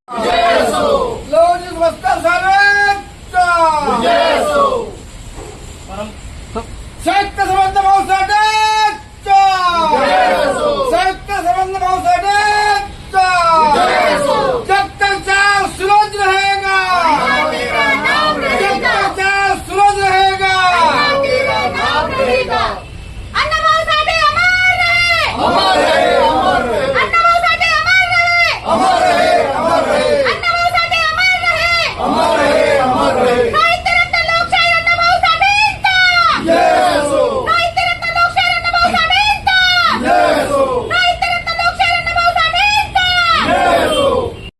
लवजी वस्ताद साहेबांचा संयुक्त संबंध भाऊसाहेबांचा संयुक्त संबंध भाऊसाहेबांचा जब तक चार सूरज रहेगा जब तक चार सूरज रहेगा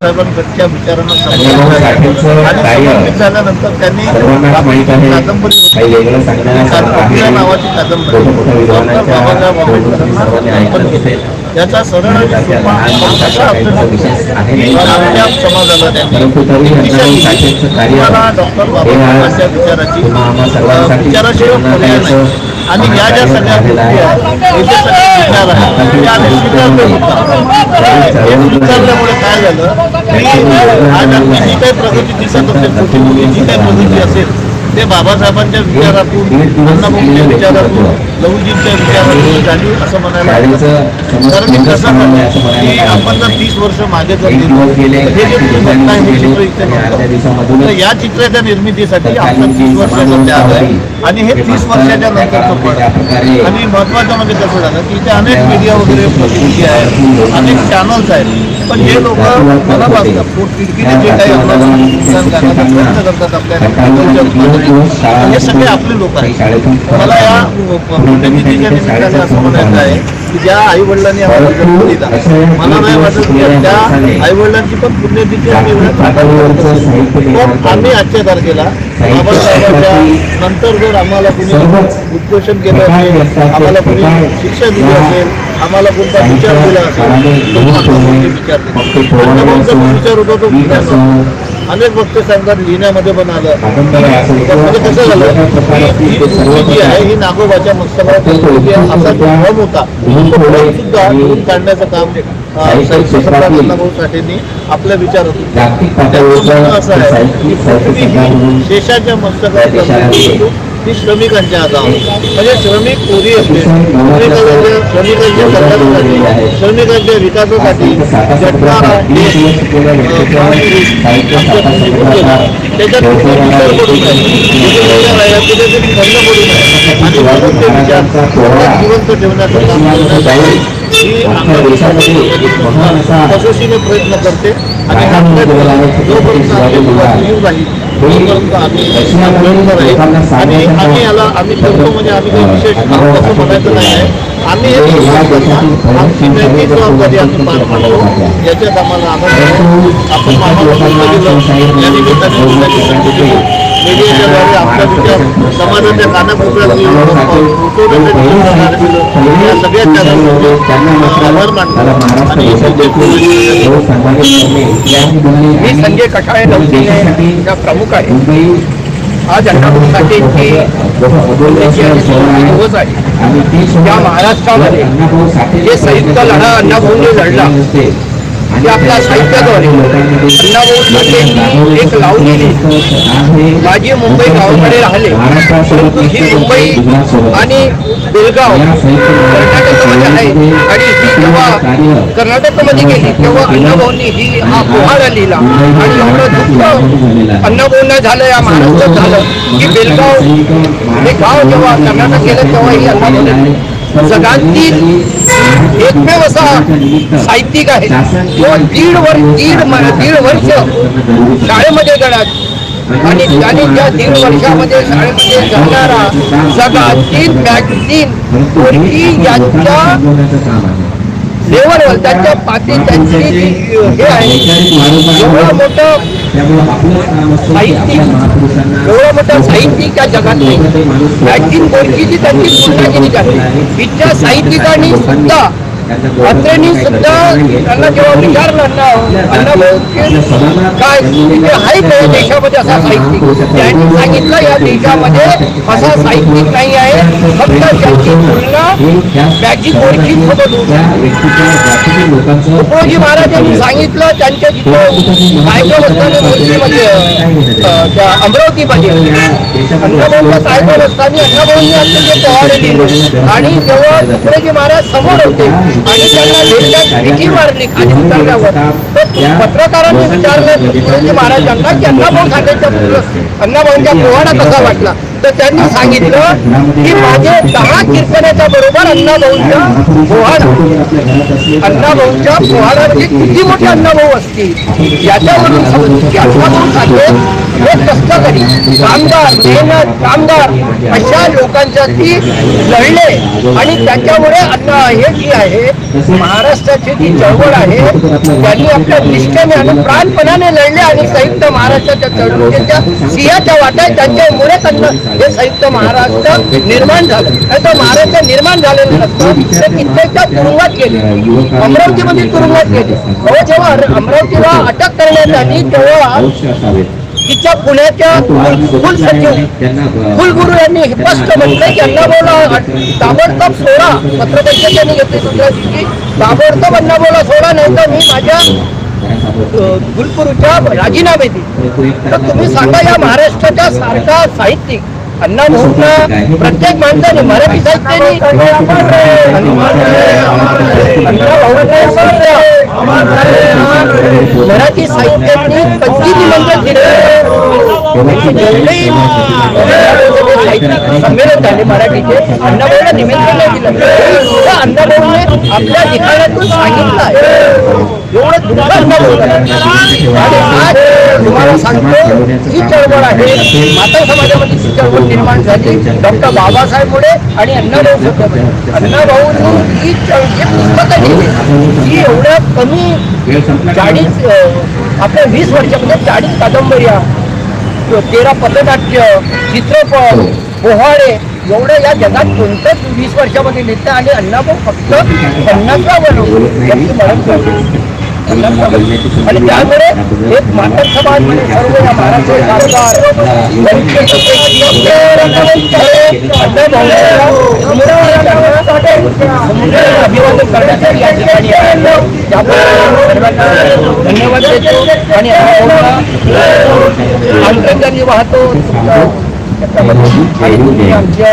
साहेबांच्या विचारांना झाल्यानंतर त्यांनी कादंबरी नावाची कादंबरी बाबासाहेब आंबेडकरांना याचा सरळ असा आपल्या समाजाला त्यांनी डॉक्टर बाबासाहेब या विचाराशिवाय पर्याय नाही. आणि या ज्या सगळ्या गोष्टी आहेत याचे सगळे विचार आहेत ते आम्ही स्वीकारले होता. हे स्वीकारल्यामुळे काय झालं की आज आपली जी काही प्रगती दिसत असेल जी काही प्रगती असेल ते बाबासाहेबांच्या विचारातून अण्णाभाऊंच्या विचारातून लहूजींच्या विचारातून झाली असं म्हणायला कारण कसं झालं की आपण जर 30 वर्ष मागे जर गेलो हे जे तुम्ही बघताय हे चित्र इथे नव्हतं तर या चित्राच्या निर्मितीसाठी आपण 30 वर्षाचा त्याग आहे आणि हे 30 वर्षाच्या नंतरचं पण आणि महत्वाचं म्हणजे कसं झालं की इथे अनेक मीडिया वगैरे प्रतिनिधी आहेत अनेक चॅनल्स आहेत पण हे लोक मला वाटतं पोटतिडकीने जे काही आपल्याला प्रयत्न करतात आपल्या हे सगळे आपले लोक आहेत. मला या पुण्यतिथीच्या निमित्ताने असं म्हणायचं आहे की ज्या आई वडिलांनी आम्हाला जन्म दिला मला नाही वाटत की त्या आई वडिलांची पण पुण्यतिथी आम्ही आजच्या तारखेला बाबासाहेबांच्या नंतर जर आम्हाला कुणी उद्घोषण केलं असेल आम्हाला कुणी शिक्षा दिली असेल आम्हाला कोणता विचार दिला असेल विचार होता तो अनेक वक्ते सांगतात लिहिण्यामध्ये पण आलं म्हणजे कसं झालं की ही मूर्ती जी आहे ही नागोबाच्या मस्तकावर असा भ्रम होता तो भ्रम सुद्धा लिहून काढण्याचं काम अण्णाभाऊ साठेंनी आपल्या विचारातून असं आहे की पृथ्वी ही शेषाच्या मस्तकावर ती श्रमिकांच्या हातावर म्हणजे श्रमिक कोरी असते श्रमिकांच्या कल्याणासाठी श्रमिकांच्या विकासासाठी झटणारा त्याच्यात विचार पडू नये कुठेतरी खंड पडू नये आणि म्हणून ते विचार जिवंत ठेवण्याचं काम कसोशीने प्रयत्न करते आणि जोपर्यंत आणि आम्ही याला आम्ही करतो म्हणजे आम्ही काही विशेष काम कसं म्हणायचं नाही आहे आम्ही आमची नैतिक जबाबदारी आम्ही पार पाडतो याच्यात आम्हाला आनंद आपण आम्हाला या निमित्ताने मीडियाच्याद्वारे आपला विचार समाजाच्या कानाकोपऱ्यात या सगळ्या आभार मानतो आणि मी संजय कटाळे नवजीचा प्रमुख आहे. आज अण्णाभाऊ साठेंची दिवस आहे. या महाराष्ट्रामध्ये जे संयुक्त लढा अण्णाभाऊंनी लढला ते आपल्या साहित्याद्वारे अण्णाभाऊ साठेंनी एक लावलेली माझी मुंबई गावाकडे राहिले परंतु ही मुंबई आणि बेळगाव कर्नाटकमध्ये आहे आणि ही जेव्हा कर्नाटकमध्ये गेली तेव्हा अण्णाभाऊंनी हा पोहाडा लिहिला आणि एवढं दुःख अण्णाभाऊंना झालं या महाराष्ट्रात झालं की बेळगाव हे गाव जेव्हा कर्नाटक गेलं तेव्हा ही अण्णाभाऊंनी जगातील एकमेव असा साहित्यिक आहे जो दीड वर्ष शाळेमध्ये गळत आणि त्याने त्या 1.5 वर्षामध्ये शाळेमध्ये जाणारा जगातील मॅगझिन कोणती यांच्या लेवलवर त्यांच्या पाती त्यांची हे आहे एवढं मोठं साहित्यिक या जगात नाही. मॅगझिन कोणतीची त्यांची तुलना केली जाते. इथच्या साहित्यिकांनी सुद्धा अत्रेंनी सुद्धा त्यांना जेव्हा विचारलं अण्णाभाऊ काय तिथे आहे का या देशामध्ये असा साहित्यिक, त्यांनी सांगितलं या देशामध्ये असा साहित्यिक नाही आहे, फक्त त्यांची तुलना मॅजिक गोळीची सोबत होती. तुकडोजी महाराजांनी सांगितलं त्यांच्या जिथे सायकल मूर्तीमध्ये त्या अमरावतीमध्ये अण्णाभाऊच्या सायकल असताना अण्णाभाऊंनी अत्यंत पोहाडे लिहिले आणि तेव्हा तुकडोजी महाराज समोर होते आणि त्यांना लेखण्यात भीती मारली खाली उतरल्यावर. तर पत्रकारांनी विचारलं तुकडोजी महाराजांना की अण्णाभाऊ साठेच्या अण्णाभाऊंचा पोवाडा कसा वाटला, तर त्यांनी सांगितलं की माझे 10 कीर्तनाच्या बरोबर अण्णाभाऊंच्या पोहाडा म्हणजे किती मोठे अण्णाभाऊ असतील याच्यावरून समजून की अण्णाभाऊ साठे हे कष्टकरी कामगार, मेहनत कामगार अशा लोकांसाठी लढले आणि त्याच्यामुळे हे जी आहे महाराष्ट्राची जी चळवळ आहे त्यांनी आपल्या निष्ठेने आणि प्राणपणाने लढले आणि संयुक्त महाराष्ट्राच्या चळवळीच्या सिंहाच्या वाट्यात त्यांच्यामुळे त्यांना हे संयुक्त महाराष्ट्र निर्माण झालं. तर महाराष्ट्र निर्माण झालेलं नसतं ते कित्येकदा तुरुंगात गेले, अमरावतीमध्ये तुरुंगात गेले. जेव्हा अमरावतीला अटक करण्यात आली तेव्हा तिच्या पुण्याच्या कुलसचिव कुलगुरू यांनी स्पष्ट म्हटलं की अण्णाभाऊला ताबडतोब सोडा. पत्रपरिषदेने घेतली दुसऱ्या दिवशी, ताबडतोब अण्णाभाऊला सोडा नाही तर मी माझ्या कुलगुरूच्या राजीनामे देईल. तर तुम्ही सांगा या महाराष्ट्राच्या सारखा साहित्यिक अण्णाभाऊंना प्रत्येक माणसाने मराठी साहित्याने मराठी साहित्याने कधी निमंत्रण दिले संमेलन झाले मराठीचे अण्णाभाऊला निमंत्रण नाही दिलं. तर अण्णाभाऊने आपल्या लिखाणातून सांगितलं आहे एवढं दुःख अण्णाभाऊ आणि आज तुम्हाला सांगतो ही चळवळ आहे माता समाजामध्ये ही चळवळ निर्माण झाली डॉक्टर बाबासाहेबमुळे आणि अण्णाभाऊंनी ही पुस्तकं लिहिली ही एवढ्या कमी 40 आपल्या 20 वर्षामध्ये 40 कादंबऱ्या 13 पथनाट्य चित्रपट पोहाडे एवढं या जगात कोणतंच 20 वर्षामध्ये लिहितं आणि अण्णाभाऊ फक्त 50वा याची मरण करतो. आणि त्यामुळे एक मातक समाज म्हणजे सर्व या महाराष्ट्र अभिवादन करण्यासाठी या ठिकाणी धन्यवाद देतो आणि आंतरंगाने वाहतो आमच्या